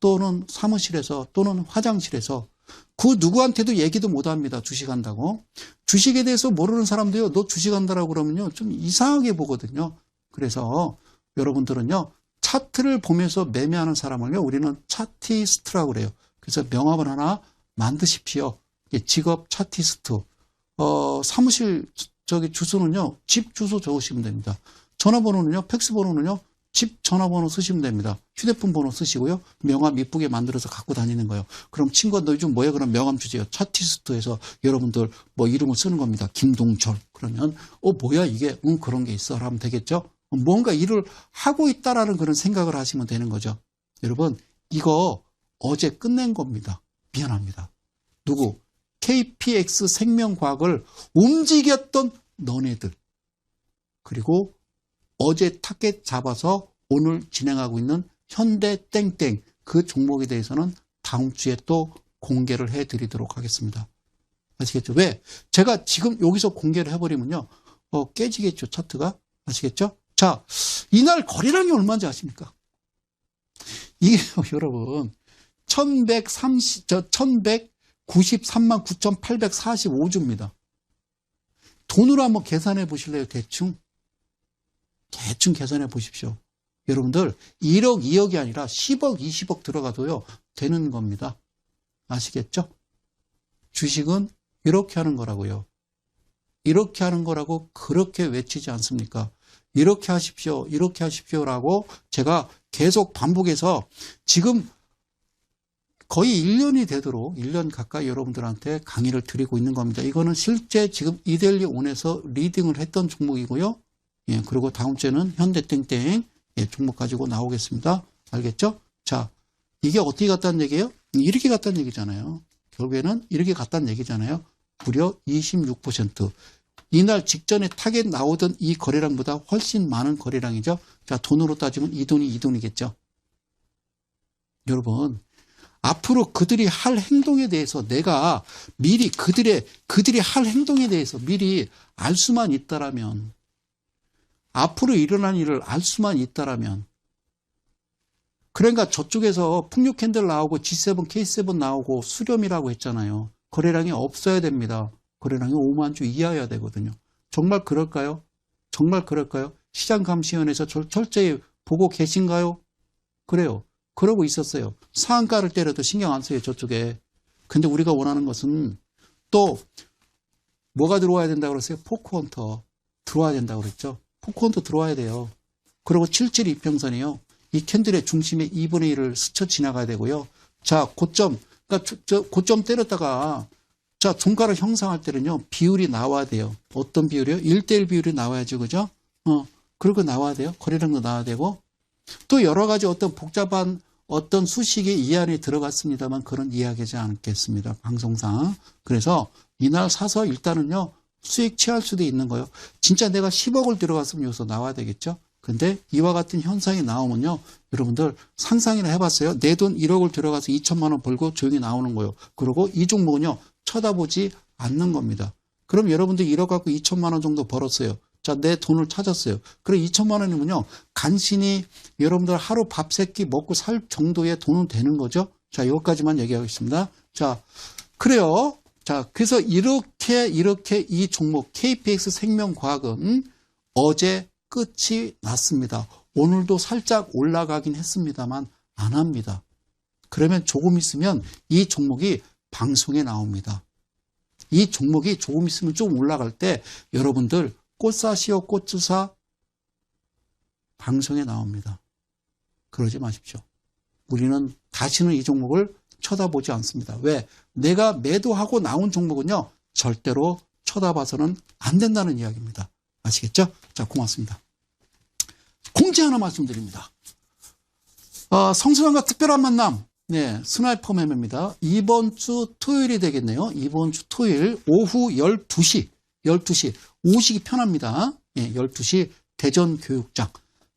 또는 사무실에서 또는 화장실에서 그 누구한테도 얘기도 못합니다. 주식한다고. 주식에 대해서 모르는 사람도요. 너 주식한다라고 그러면요. 좀 이상하게 보거든요. 그래서 여러분들은요. 차트를 보면서 매매하는 사람을요. 우리는 차티스트라고 그래요. 그래서 명함을 하나 만드십시오. 직업 차티스트. 사무실 주소는요. 집 주소 적으시면 됩니다. 전화번호는요. 팩스 번호는요. 집 전화번호 쓰시면 됩니다. 휴대폰 번호 쓰시고요. 명함 이쁘게 만들어서 갖고 다니는 거예요. 그럼 친구가 너 요즘 뭐야? 그럼 명함 주세요. 차티스트에서 여러분들 뭐 이름을 쓰는 겁니다. 김동철. 그러면 뭐야 이게? 그런 게 있어. 하면 되겠죠? 뭔가 일을 하고 있다라는 그런 생각을 하시면 되는 거죠. 여러분 이거 어제 끝낸 겁니다. 미안합니다. 누구? KPX 생명과학을 움직였던 너네들. 그리고 어제 타겟 잡아서 오늘 진행하고 있는 현대 땡땡 그 종목에 대해서는 다음 주에 또 공개를 해드리도록 하겠습니다. 아시겠죠? 왜? 제가 지금 여기서 공개를 해버리면요. 깨지겠죠. 차트가. 아시겠죠? 자, 이날 거래량이 얼마인지 아십니까? 이게 여러분 1193만 9,845주입니다. 돈으로 한번 계산해 보실래요? 대충 계산해 보십시오. 여러분들 1억 2억이 아니라 10억 20억 들어가도요 되는 겁니다. 아시겠죠? 주식은 이렇게 하는 거라고요. 이렇게 하는 거라고 그렇게 외치지 않습니까? 이렇게 하십시오라고 제가 계속 반복해서 지금 거의 1년이 되도록 1년 가까이 여러분들한테 강의를 드리고 있는 겁니다. 이거는 실제 지금 이데일리 온에서 리딩을 했던 종목이고요. 예, 그리고 다음 주에는 현대땡땡 종목 가지고 나오겠습니다. 알겠죠? 자, 이게 어떻게 갔다는 얘기예요? 이렇게 갔다는 얘기잖아요. 결국에는 이렇게 갔다는 얘기잖아요. 무려 26%. 이날 직전에 타겟 나오던 이 거래량보다 훨씬 많은 거래량이죠. 자, 돈으로 따지면 이 돈이겠죠. 여러분, 앞으로 그들이 할 행동에 대해서 내가 미리 그들이 할 행동에 대해서 미리 알 수만 있다라면, 앞으로 일어난 일을 알 수만 있다라면, 그러니까 저쪽에서 풍류 캔들 나오고 G7, K7 나오고 수렴이라고 했잖아요. 거래량이 없어야 됩니다. 거래량이 5만 주 이하여야 되거든요. 정말 그럴까요? 정말 그럴까요? 시장감시위원회에서 철저히 보고 계신가요? 그래요. 그러고 있었어요. 상한가를 때려도 신경 안 써요, 저쪽에. 근데 우리가 원하는 것은 또 뭐가 들어와야 된다고 그랬어요? 포크헌터 들어와야 된다고 그랬죠. 포크헌터 들어와야 돼요. 그리고 77 이평선이요. 이 캔들의 중심에 2분의 1을 스쳐 지나가야 되고요. 자, 고점, 그러니까 고점 때렸다가 자, 종가를 형성할 때는요, 비율이 나와야 돼요. 어떤 비율이요? 1대1 비율이 나와야죠, 그죠? 그리고 나와야 돼요. 거래량도 나와야 되고. 또 여러 가지 어떤 복잡한 어떤 수식이 이 안에 들어갔습니다만 그런 이야기하지 않겠습니다. 방송상. 그래서 이날 사서 일단은요, 수익 취할 수도 있는 거예요. 진짜 내가 10억을 들어갔으면 여기서 나와야 되겠죠? 근데 이와 같은 현상이 나오면요, 여러분들 상상이나 해봤어요? 내 돈 1억을 들어가서 2천만 원 벌고 조용히 나오는 거예요. 그리고 이 종목은요, 쳐다보지 않는 겁니다. 그럼 여러분들 1억 갖고 2천만 원 정도 벌었어요. 자, 내 돈을 찾았어요. 그래 2천만 원이면요, 간신히 여러분들 하루 밥 세 끼 먹고 살 정도의 돈은 되는 거죠. 자, 여기까지만 얘기하겠습니다. 자, 그래요. 자, 그래서 이렇게 이 종목 KPX 생명과학은 어제 끝이 났습니다. 오늘도 살짝 올라가긴 했습니다만 안 합니다. 그러면 조금 있으면 이 종목이 방송에 나옵니다. 이 종목이 조금 있으면 좀 올라갈 때 여러분들 꽃사시오 꽃주사 방송에 나옵니다. 그러지 마십시오. 우리는 다시는 이 종목을 쳐다보지 않습니다. 왜? 내가 매도하고 나온 종목은요, 절대로 쳐다봐서는 안 된다는 이야기입니다. 아시겠죠? 자, 고맙습니다. 공지 하나 말씀드립니다. 성수장과 특별한 만남, 네, 스나이퍼 매매입니다. 이번 주 토요일이 되겠네요. 이번 주 토요일 오후 12시 오시기 편합니다. 예, 12시 대전교육장.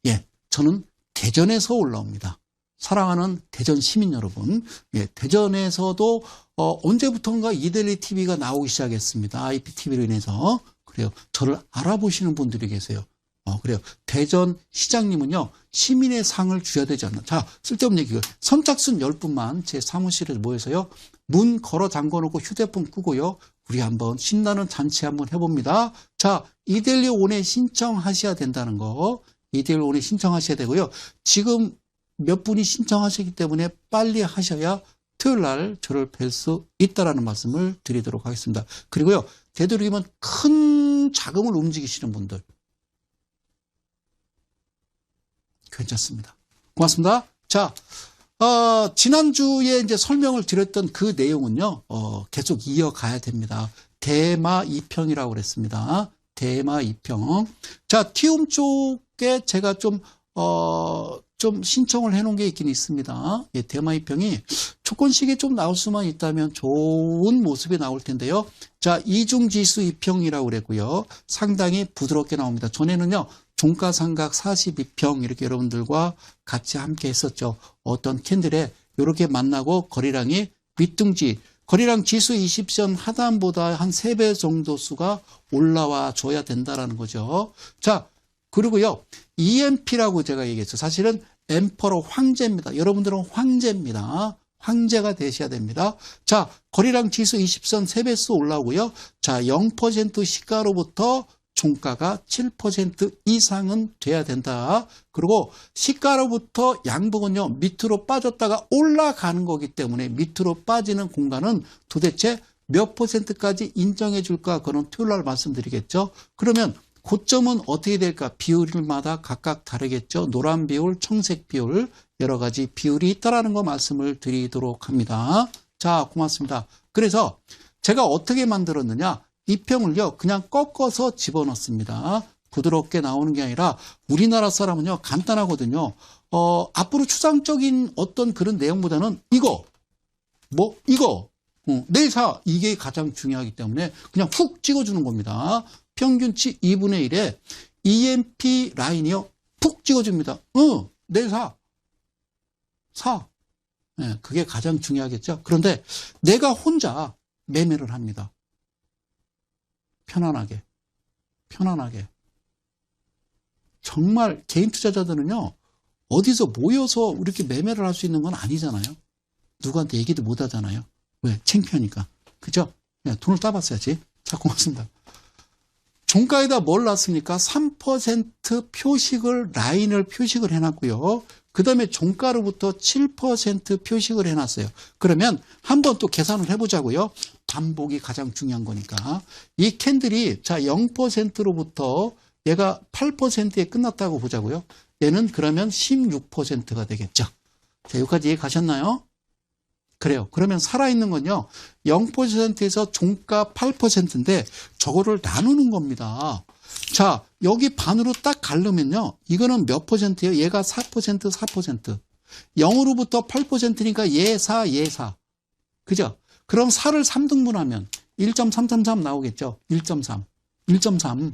예, 저는 대전에서 올라옵니다. 사랑하는 대전 시민 여러분, 예, 대전에서도 언제부턴가 이데일리 TV가 나오기 시작했습니다. IPTV로 인해서. 그래요. 저를 알아보시는 분들이 계세요. 그래요. 대전 시장님은요, 시민의 상을 주셔야 되지 않나. 자, 쓸데없는 얘기. 선착순 10분만 제 사무실에 모여서요, 문 걸어 잠궈 놓고 휴대폰 끄고요, 우리 한번 신나는 잔치 한번 해봅니다. 자, 이데일리 온에 신청하셔야 된다는 거. 이데일리 온에 신청하셔야 되고요. 지금 몇 분이 신청하셨기 때문에 빨리 하셔야 토요일 날 저를 뵐 수 있다라는 말씀을 드리도록 하겠습니다. 그리고요, 되도록이면 큰 자금을 움직이시는 분들, 괜찮습니다. 고맙습니다. 자, 지난주에 이제 설명을 드렸던 그 내용은요, 계속 이어가야 됩니다. 대마 2평이라고 그랬습니다. 대마 2평. 자, 티움 쪽에 제가 좀 신청을 해놓은 게 있긴 있습니다. 예, 대마 2평이 조건식이 좀 나올 수만 있다면 좋은 모습이 나올 텐데요. 자, 이중지수 2평이라고 그랬고요. 상당히 부드럽게 나옵니다. 전에는요, 종가상각 42평 이렇게 여러분들과 같이 함께 했었죠. 어떤 캔들에 이렇게 만나고 거래량이 윗등지, 거래량 지수 20선 하단보다 한 3배 정도 수가 올라와 줘야 된다라는 거죠. 자, 그리고요, EMP라고 제가 얘기했죠. 사실은 엠퍼로 황제입니다. 여러분들은 황제입니다. 황제가 되셔야 됩니다. 자, 거래량 지수 20선 3배수 올라오고요. 자, 0% 시가로부터 종가가 7% 이상은 돼야 된다. 그리고 시가로부터 양봉은요, 밑으로 빠졌다가 올라가는 거기 때문에 밑으로 빠지는 공간은 도대체 몇 %까지 인정해 줄까? 그건 토요일 날 말씀드리겠죠. 그러면 고점은 어떻게 될까? 비율마다 각각 다르겠죠. 노란 비율, 청색 비율, 여러 가지 비율이 있다라는 거 말씀을 드리도록 합니다. 자, 고맙습니다. 그래서 제가 어떻게 만들었느냐? 이 평을요, 그냥 꺾어서 집어넣습니다. 부드럽게 나오는 게 아니라 우리나라 사람은요, 간단하거든요. 앞으로 추상적인 어떤 그런 내용보다는 이거, 내일 사, 이게 가장 중요하기 때문에 그냥 훅 찍어주는 겁니다. 평균치 2분의 1에 EMP 라인이요, 푹 찍어줍니다. 내일 사. 네, 그게 가장 중요하겠죠. 그런데 내가 혼자 매매를 합니다. 편안하게. 정말 개인 투자자들은요, 어디서 모여서 이렇게 매매를 할 수 있는 건 아니잖아요. 누구한테 얘기도 못 하잖아요. 왜? 창피하니까. 그죠? 네, 돈을 따봤어야지. 자, 고맙습니다. 종가에다 뭘 놨습니까? 3% 표식을, 라인을 표식을 해놨고요. 그 다음에 종가로부터 7% 표식을 해놨어요. 그러면 한번 또 계산을 해보자고요. 반복이 가장 중요한 거니까. 이 캔들이 자 0%로부터 얘가 8%에 끝났다고 보자고요. 얘는 그러면 16%가 되겠죠. 자, 여기까지 이해 가셨나요? 그래요. 그러면 살아있는 건요. 0%에서 종가 8%인데 저거를 나누는 겁니다. 자, 여기 반으로 딱 가르면요. 이거는 몇 퍼센트예요? 얘가 4%, 4%. 0으로부터 8%니까 얘 4, 얘 4. 그죠? 그럼 4를 3등분하면 1.333 나오겠죠? 1.3. 1.3.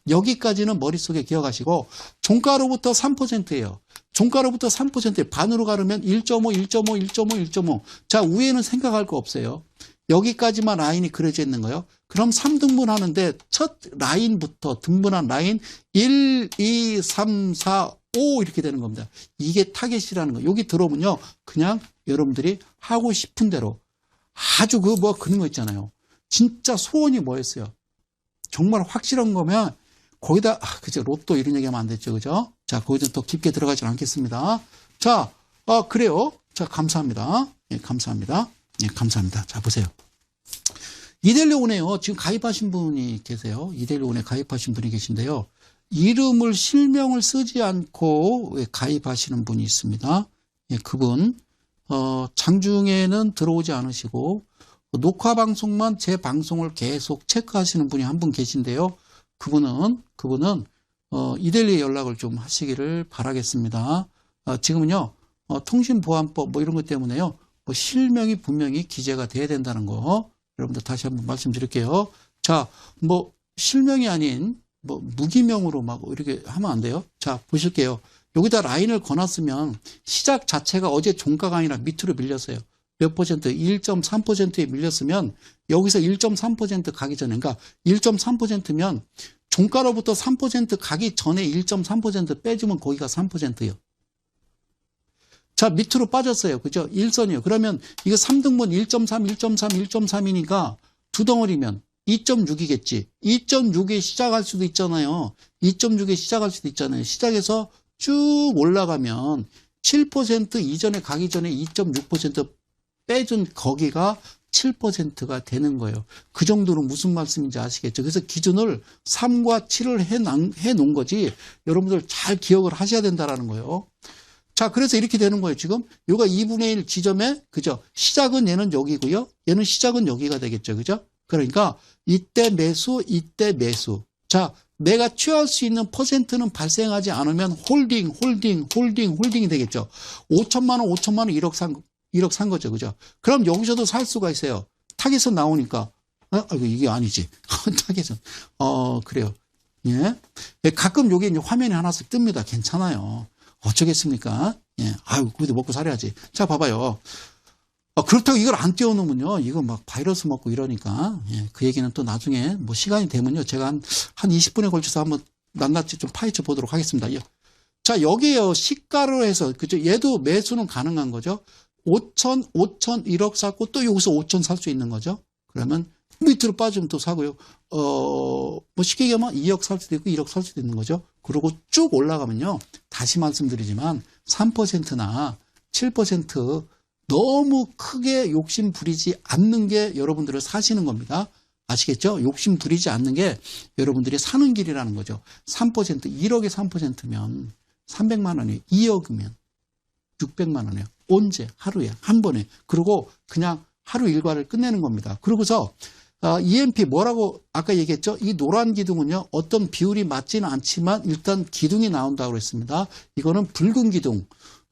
여기까지는 머릿속에 기억하시고 종가로부터 3%예요. 종가로부터 3%에 반으로 가르면 1.5, 1.5, 1.5, 1.5. 자, 위에는 생각할 거 없어요. 여기까지만 라인이 그려져 있는 거예요. 그럼 3등분 하는데 첫 라인부터 등분한 라인 1, 2, 3, 4, 5 이렇게 되는 겁니다. 이게 타겟이라는 거예요. 여기 들어오면요. 그냥 여러분들이 하고 싶은 대로 아주 그런 거 있잖아요. 진짜 소원이 뭐였어요? 정말 확실한 거면 거기다 그죠? 로또 이런 얘기하면 안 됐죠. 그죠? 자, 거기서 더 깊게 들어가지 않겠습니다. 자, 그래요. 자, 감사합니다. 예, 감사합니다. 예, 감사합니다. 자, 보세요. 이델리온에요. 지금 가입하신 분이 계세요. 이델리온에 가입하신 분이 계신데요. 이름을 실명을 쓰지 않고 가입하시는 분이 있습니다. 예, 그분 장중에는 들어오지 않으시고 녹화 방송만 제 방송을 계속 체크하시는 분이 한 분 계신데요. 그분은 이델리에 연락을 좀 하시기를 바라겠습니다. 지금은요 통신보안법 뭐 이런 것 때문에요 실명이 분명히 기재가 돼야 된다는 거 여러분들 다시 한번 말씀드릴게요. 자, 뭐 실명이 아닌 뭐 무기명으로 막 이렇게 하면 안 돼요. 자, 보실게요. 여기다 라인을 거놨으면 시작 자체가 어제 종가가 아니라 밑으로 밀렸어요. 몇 퍼센트? 1.3%에 밀렸으면 여기서 1.3% 가기 전에, 그러니까 1.3%면 종가로부터 3% 가기 전에 1.3% 빼주면 거기가 3%예요. 자, 밑으로 빠졌어요. 그죠? 1선이에요. 그러면 이거 3등분 1.3, 1.3, 1.3이니까 두 덩어리면 2.6이겠지. 2.6에 시작할 수도 있잖아요. 2.6에 시작할 수도 있잖아요. 시작해서 쭉 올라가면 7% 이전에 가기 전에 2.6% 빼준 거기가 7%가 되는 거예요. 그 정도로 무슨 말씀인지 아시겠죠? 그래서 기준을 3과 7을 해 놓은 거지 여러분들 잘 기억을 하셔야 된다라는 거예요. 자, 그래서 이렇게 되는 거예요. 지금 요가 2분의 1 지점에 그죠? 시작은 얘는 여기고요. 얘는 시작은 여기가 되겠죠. 그죠? 그러니까 이때 매수, 이때 매수. 자, 내가 취할 수 있는 퍼센트는 발생하지 않으면 홀딩이 되겠죠. 5천만 원, 1억 산 거죠. 그죠? 그럼 여기서도 살 수가 있어요. 타겟은 나오니까. 아이고, 이게 아니지. 타겟은. 그래요. 예. 가끔 여기 이제 화면이 하나씩 뜹니다. 괜찮아요. 어쩌겠습니까? 예. 아유, 그래도 먹고 살아야지. 자, 봐봐요. 그렇다고 이걸 안 띄워놓으면요. 이거 막 바이러스 먹고 이러니까. 예. 그 얘기는 또 나중에 뭐 시간이 되면요. 제가 한 20분에 걸쳐서 한번 낱낱이 좀 파헤쳐 보도록 하겠습니다. 예. 자, 여기에요. 시가로 해서, 그죠? 얘도 매수는 가능한 거죠. 5천, 1억 샀고 또 여기서 5천 살 수 있는 거죠. 그러면 밑으로 빠지면 또 사고요. 뭐 쉽게 얘기하면 2억 살 수도 있고 1억 살 수도 있는 거죠. 그리고 쭉 올라가면요. 다시 말씀드리지만 3%나 7% 너무 크게 욕심 부리지 않는 게 여러분들을 사시는 겁니다. 아시겠죠? 욕심 부리지 않는 게 여러분들이 사는 길이라는 거죠. 3%, 1억에 3%면 300만 원이에요. 2억이면 600만 원이에요. 언제? 하루에, 한 번에. 그리고 그냥 하루 일과를 끝내는 겁니다. 그러고서 EMP 뭐라고 아까 얘기했죠? 이 노란 기둥은요. 어떤 비율이 맞지는 않지만 일단 기둥이 나온다고 그랬습니다. 이거는 붉은 기둥,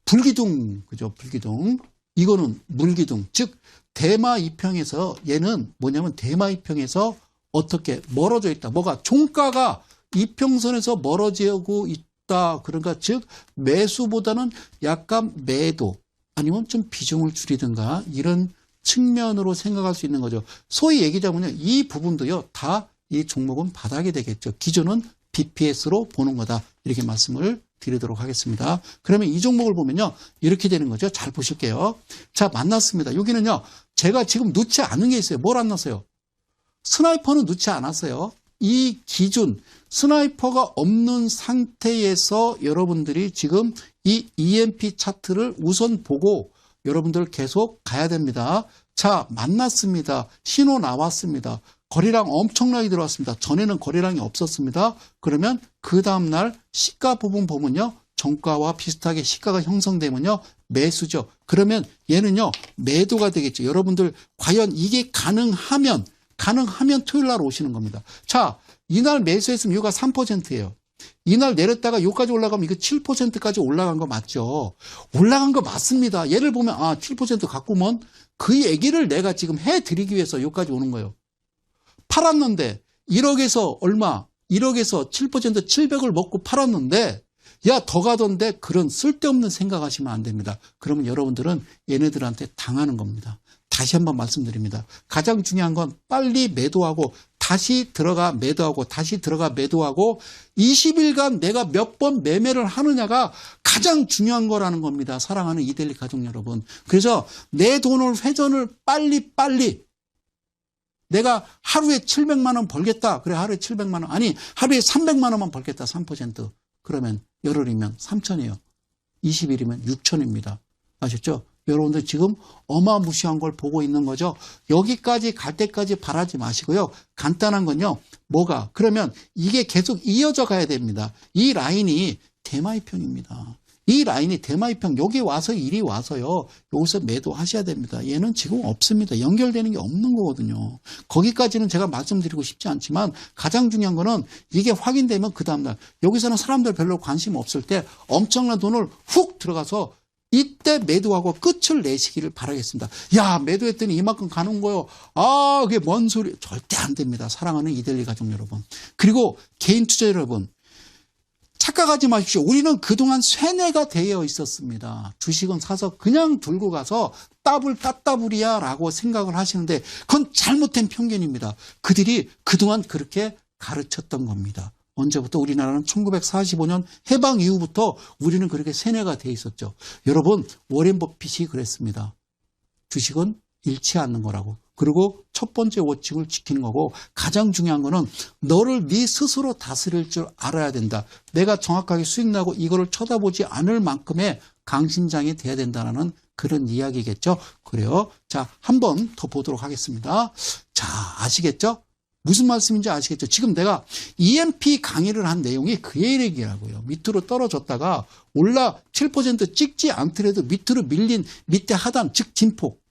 불기둥, 그죠? 불기둥. 이거는 물기둥. 즉 대마 이평에서 얘는 뭐냐면 대마 이평에서 어떻게 멀어져 있다. 뭐가 종가가 이평선에서 멀어지고 있다. 그러니까 즉 매수보다는 약간 매도 아니면 좀 비중을 줄이든가 이런 측면으로 생각할 수 있는 거죠. 소위 얘기하자면요. 이 부분도요. 다 이 종목은 바닥이 되겠죠. 기준은 BPS로 보는 거다. 이렇게 말씀을 드리도록 하겠습니다. 그러면 이 종목을 보면요. 이렇게 되는 거죠. 잘 보실게요. 자, 만났습니다. 여기는요. 제가 지금 넣지 않은 게 있어요. 뭘 안 넣었어요? 스나이퍼는 넣지 않았어요. 이 기준, 스나이퍼가 없는 상태에서 여러분들이 지금 이 EMP 차트를 우선 보고 여러분들 계속 가야 됩니다. 자, 만났습니다. 신호 나왔습니다. 거래량 엄청나게 들어왔습니다. 전에는 거래량이 없었습니다. 그러면 그 다음날 시가 부분 보면요. 정가와 비슷하게 시가가 형성되면요. 매수죠. 그러면 얘는요. 매도가 되겠죠. 여러분들 과연 이게 가능하면 토요일 날 오시는 겁니다. 자, 이날 매수했으면 이거가 3%예요. 이날 내렸다가 여기까지 올라가면 이거 7%까지 올라간 거 맞죠? 올라간 거 맞습니다. 예를 보면 7% 갖고 오면 그 얘기를 내가 지금 해드리기 위해서 여기까지 오는 거예요. 팔았는데 1억에서 얼마? 1억에서 7% 700을 먹고 팔았는데 야, 더 가던데 그런 쓸데없는 생각하시면 안 됩니다. 그러면 여러분들은 얘네들한테 당하는 겁니다. 다시 한번 말씀드립니다. 가장 중요한 건 빨리 매도하고 다시 들어가 매도하고 다시 들어가 매도하고 20일간 내가 몇 번 매매를 하느냐가 가장 중요한 거라는 겁니다. 사랑하는 이데일리 가족 여러분. 그래서 내 돈을 회전을 빨리 내가 하루에 700만 원 벌겠다. 그래 하루에 700만 원. 아니 하루에 300만 원만 벌겠다. 3%. 그러면 열흘이면 3천이에요. 20일이면 6천입니다. 아셨죠? 여러분들 지금 어마무시한 걸 보고 있는 거죠. 여기까지 갈 때까지 바라지 마시고요. 간단한 건요. 뭐가? 그러면 이게 계속 이어져 가야 됩니다. 이 라인이 대마이평입니다. 이 라인이 대마이평 여기 와서 이리 와서요. 여기서 매도하셔야 됩니다. 얘는 지금 없습니다. 연결되는 게 없는 거거든요. 거기까지는 제가 말씀드리고 싶지 않지만 가장 중요한 거는 이게 확인되면 그 다음날 여기서는 사람들 별로 관심 없을 때 엄청난 돈을 훅 들어가서 이때 매도하고 끝을 내시기를 바라겠습니다. 야, 매도했더니 이만큼 가는 거요. 그게 뭔 소리. 절대 안 됩니다. 사랑하는 이데일리 가족 여러분. 그리고 개인 투자 여러분. 착각하지 마십시오. 우리는 그동안 쇠뇌가 되어 있었습니다. 주식은 사서 그냥 들고 가서 따블이야 라고 생각을 하시는데 그건 잘못된 편견입니다. 그들이 그동안 그렇게 가르쳤던 겁니다. 언제부터? 우리나라는 1945년 해방 이후부터 우리는 그렇게 세뇌가 돼 있었죠. 여러분, 워렌 버핏이 그랬습니다. 주식은 잃지 않는 거라고. 그리고 첫 번째 원칙을 지키는 거고 가장 중요한 거는 너를 네 스스로 다스릴 줄 알아야 된다. 내가 정확하게 수익 나고 이거를 쳐다보지 않을 만큼의 강심장이 돼야 된다는 그런 이야기겠죠. 그래요. 자, 한 번 더 보도록 하겠습니다. 자, 아시겠죠? 무슨 말씀인지 아시겠죠? 지금 내가 EMP 강의를 한 내용이 그 얘기라고요. 밑으로 떨어졌다가 올라 7% 찍지 않더라도 밑으로 밀린 밑에 하단, 즉 진폭.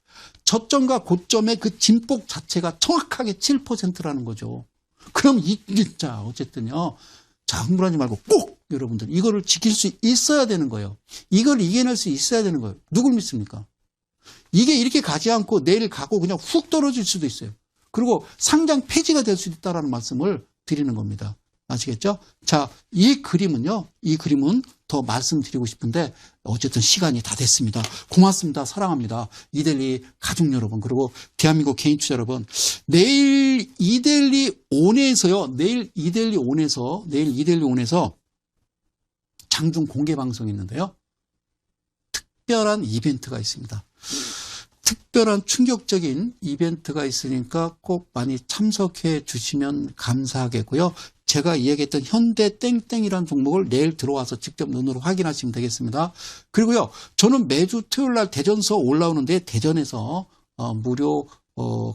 저점과 고점의 그 진폭 자체가 정확하게 7%라는 거죠. 그럼 자, 어쨌든요. 자, 흥분하지 말고 꼭 여러분들 이거를 지킬 수 있어야 되는 거예요. 이걸 이겨낼 수 있어야 되는 거예요. 누굴 믿습니까? 이게 이렇게 가지 않고 내일 가고 그냥 훅 떨어질 수도 있어요. 그리고 상장 폐지가 될 수 있다는 말씀을 드리는 겁니다. 아시겠죠? 자, 이 그림은 더 말씀드리고 싶은데 어쨌든 시간이 다 됐습니다. 고맙습니다. 사랑합니다. 이데일리 가족 여러분 그리고 대한민국 개인 투자 여러분 내일 이데일리 온에서요. 내일 이데일리 온에서 장중 공개 방송이 있는데요. 특별한 이벤트가 있습니다. 특별한 충격적인 이벤트가 있으니까 꼭 많이 참석해 주시면 감사하겠고요. 제가 이야기했던 현대 땡땡이라는 종목을 내일 들어와서 직접 눈으로 확인하시면 되겠습니다. 그리고요, 저는 매주 토요일 날 대전서 올라오는데 대전에서 무료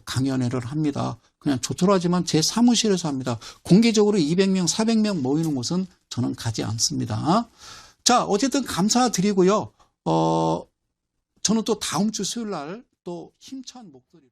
강연회를 합니다. 그냥 조촐하지만 제 사무실에서 합니다. 공개적으로 200명, 400명 모이는 곳은 저는 가지 않습니다. 자, 어쨌든 감사드리고요. 저는 또 다음 주 수요일 날 또 힘찬 목소리